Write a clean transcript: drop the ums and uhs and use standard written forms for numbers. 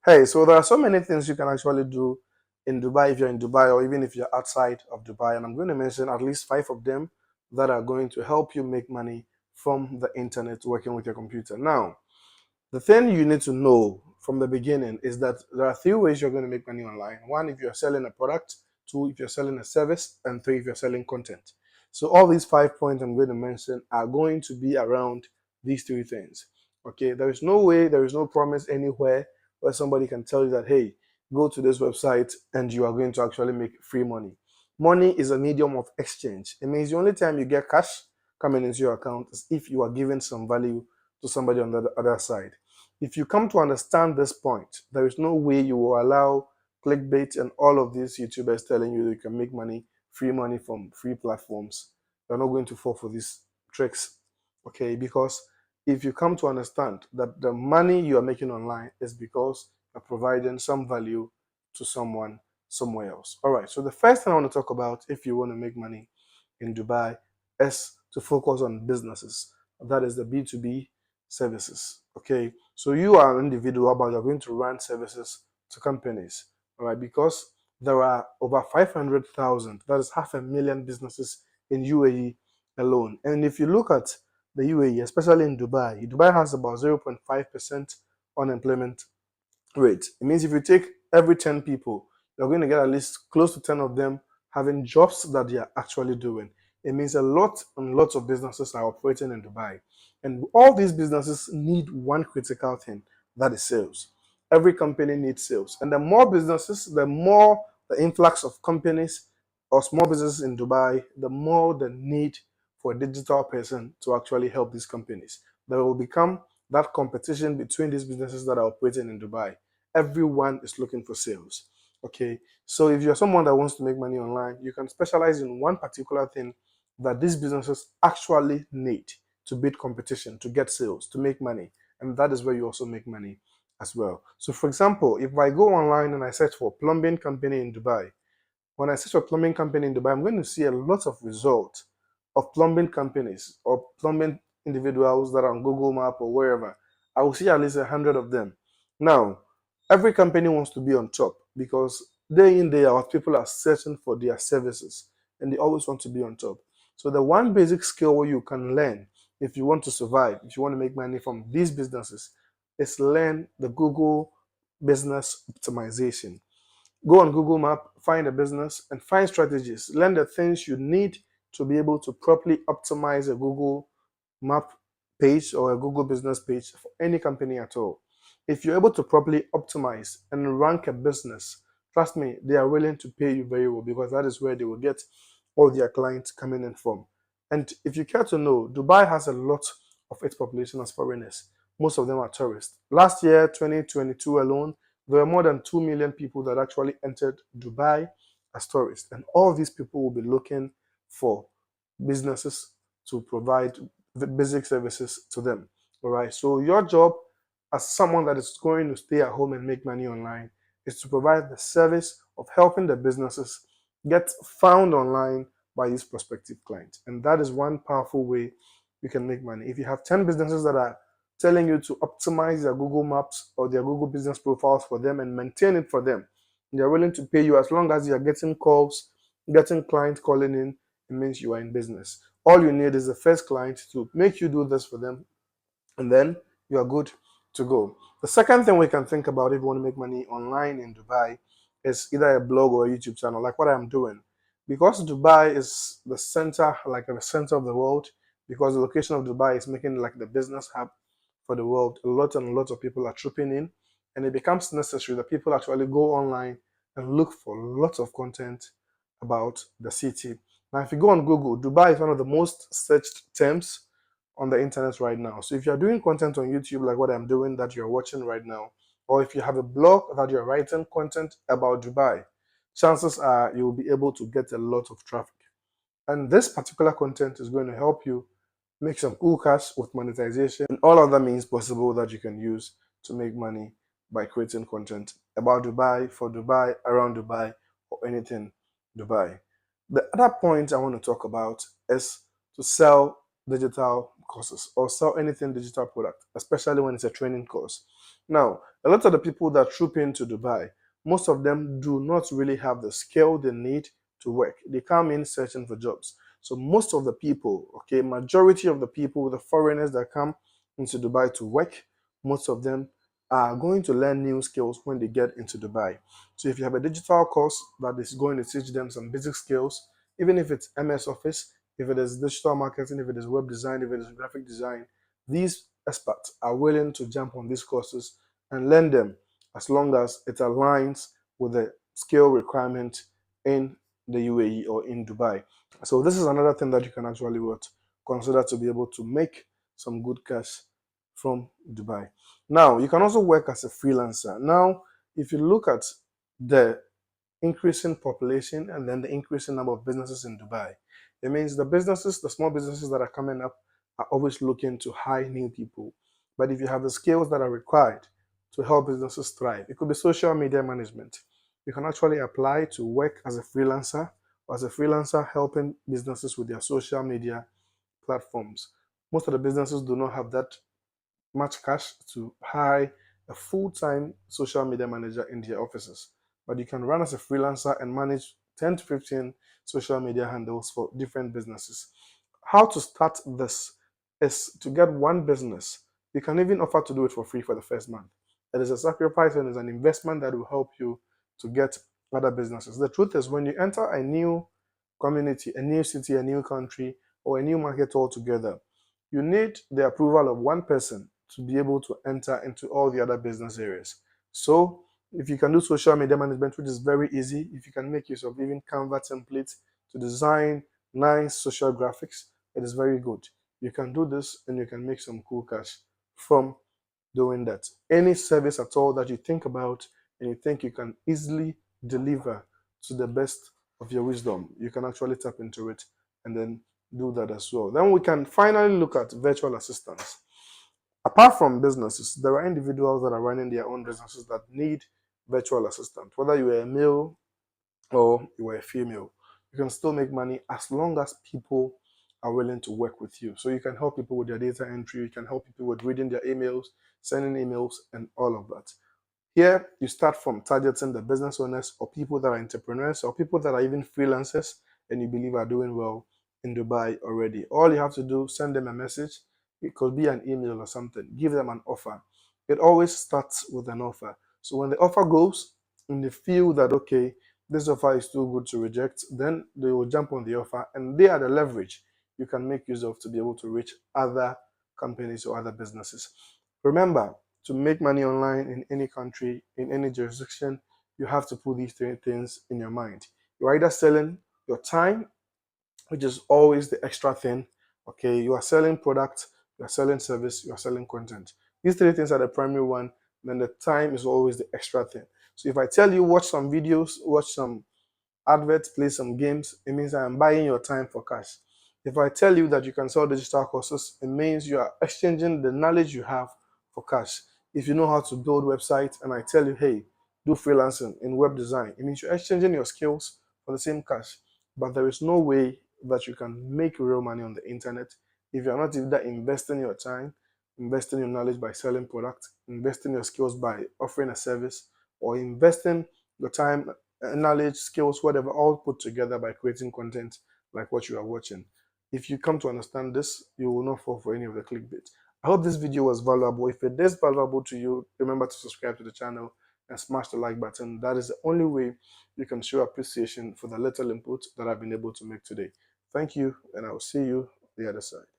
Hey, so there are so many things you can actually do in Dubai if you're in Dubai or even if you're outside of Dubai. And I'm going to mention at least five of them that are going to help you make money from the internet working with your computer. Now, the thing you need to know from the beginning is that there are three ways you're going to make money online. One, if you're selling a product. Two, if you're selling a service. And three, if you're selling content. So all these 5 points I'm going to mention are going to be around these three things. Okay, there is no way, there is no promise anywhere where somebody can tell you that, hey, go to this website and you are going to actually make free money. Money is a medium of exchange. It means the only time you get cash coming into your account is if you are giving some value to somebody on the other side. If you come to understand this point, there is no way you will allow clickbait and all of these YouTubers telling you you can make money, free money from free platforms. You're not going to fall for these tricks, okay? Because if you come to understand that the money you are making online is because you're providing some value to someone somewhere else. All right, so the first thing I want to talk about if you want to make money in Dubai is to focus on businesses. That is the B2B services. Okay, so you are an individual, but you're going to run services to companies. All right, because there are over 500,000, that is 500,000 businesses in UAE alone. And if you look at the UAE, especially in Dubai, Dubai has about 0.5% unemployment rate. It means if you take every 10 people, you're going to get at least close to 10 of them having jobs that they are actually doing. It means a lot and lots of businesses are operating in Dubai. And all these businesses need one critical thing, that is sales. Every company needs sales. And the more businesses, the more the influx of companies or small businesses in Dubai, the more the need for a digital person to actually help these companies. There will become that competition between these businesses that are operating in Dubai. Everyone is looking for sales. Okay, so if you're someone that wants to make money online, you can specialize in one particular thing that these businesses actually need to beat competition, to get sales, to make money. And that is where you also make money as well. So, for example, if I go online and I search for plumbing company in Dubai, when I search for plumbing company in Dubai, I'm going to see a lot of results of plumbing companies or plumbing individuals that are on Google Map or wherever. I will see at least 100 of them. Now, every company wants to be on top because day in, day out, people are searching for their services and they always want to be on top. So the one basic skill you can learn if you want to survive, if you want to make money from these businesses, is learn the Google business optimization. Go on Google Map, find a business, and find strategies. Learn the things you need to be able to properly optimize a Google Map page or a Google business page for any company at all. If you're able to properly optimize and rank a business, trust me, they are willing to pay you very well because that is where they will get all their clients coming in from. And if you care to know, Dubai has a lot of its population as foreigners. Most of them are tourists. Last year, 2022 alone, there were more than 2 million people that actually entered Dubai as tourists. And all these people will be looking for businesses to provide the basic services to them. All right. So your job as someone that is going to stay at home and make money online is to provide the service of helping the businesses get found online by these prospective clients. And that is one powerful way you can make money. If you have 10 businesses that are telling you to optimize their Google Maps or their Google business profiles for them and maintain it for them, they're willing to pay you as long as you're getting calls, getting clients calling in, it means you are in business. All you need is the first client to make you do this for them, and then you are good to go. The second thing we can think about if you want to make money online in Dubai is either a blog or a YouTube channel, like what I'm doing. Because Dubai is the center, like the center of the world, because the location of Dubai is making like the business hub for the world, a lot and lots of people are trooping in, and it becomes necessary that people actually go online and look for lots of content about the city. Now, if you go on Google, Dubai is one of the most searched terms on the internet right now. So if you're doing content on YouTube like what I'm doing that you're watching right now, or if you have a blog that you're writing content about Dubai, chances are you'll be able to get a lot of traffic. And this particular content is going to help you make some cool cash with monetization and all other means possible that you can use to make money by creating content about Dubai, for Dubai, around Dubai, or anything Dubai. The other point I want to talk about is to sell digital courses or sell anything digital product, especially when it's a training course. Now, A lot of the people that troop into Dubai, most of them do not really have the skill they need to work. They come in searching for jobs. So most of the people, okay, majority of the people, the foreigners that come into Dubai to work, most of them are going to learn new skills when they get into Dubai. So if you have a digital course that is going to teach them some basic skills, even if it's MS Office, if it is digital marketing, if it is web design, if it is graphic design, these experts are willing to jump on these courses and learn them as long as it aligns with the skill requirement in the UAE or in Dubai. So this is another thing that you can actually consider to be able to make some good cash from Dubai. Now, you can also work as a freelancer. Now, if you look at the increasing population and then the increasing number of businesses in Dubai, it means the businesses, the small businesses that are coming up are always looking to hire new people. But if you have the skills that are required to help businesses thrive, it could be social media management. You can actually apply to work as a freelancer or as a freelancer helping businesses with their social media platforms. Most of the businesses do not have that much cash to hire a full-time social media manager in their offices. But you can run as a freelancer and manage 10 to 15 social media handles for different businesses. How to start this is to get one business. You can even offer to do it for free for the first month. It is a sacrifice and is an investment that will help you to get other businesses. The truth is, when you enter a new community, a new city, a new country, or a new market altogether, you need the approval of one person to be able to enter into all the other business areas. So if you can do social media management, which is very easy, if you can make use of even Canva templates to design nice social graphics, it is very good. You can do this and you can make some cool cash from doing that. Any service at all that you think about and you think you can easily deliver to the best of your wisdom, you can actually tap into it and then do that as well. Then we can finally look at virtual assistants. Apart from businesses, there are individuals that are running their own businesses that need virtual assistant. Whether you are a male or you are a female, you can still make money as long as people are willing to work with you. So you can help people with their data entry, you can help people with reading their emails, sending emails, and all of that. Here, you start from targeting the business owners or people that are entrepreneurs or people that are even freelancers and you believe are doing well in Dubai already. All you have to do, send them a message. It could be an email or something. Give them an offer. It always starts with an offer. So when the offer goes and they feel that, okay, this offer is too good to reject, then they will jump on the offer and they are the leverage you can make use of to be able to reach other companies or other businesses. Remember, to make money online in any country, in any jurisdiction, you have to put these three things in your mind. You're either selling your time, which is always the extra thing. Okay, you are selling product, you are selling service, you are selling content. These three things are the primary one, then the time is always the extra thing. So if I tell you watch some videos, watch some adverts, play some games, it means I am buying your time for cash. If I tell you that you can sell digital courses, it means you are exchanging the knowledge you have for cash. If you know how to build websites and I tell you, hey, do freelancing in web design, it means you're exchanging your skills for the same cash. But there is no way that you can make real money on the internet if you're not either investing your time, investing your knowledge by selling products, investing your skills by offering a service, or investing your time, knowledge, skills, whatever, all put together by creating content like what you are watching. If you come to understand this, you will not fall for any of the clickbait. I hope this video was valuable. If it is valuable to you, remember to subscribe to the channel and smash the like button. That is the only way you can show appreciation for the little input that I've been able to make today. Thank you, and I will see you on the other side.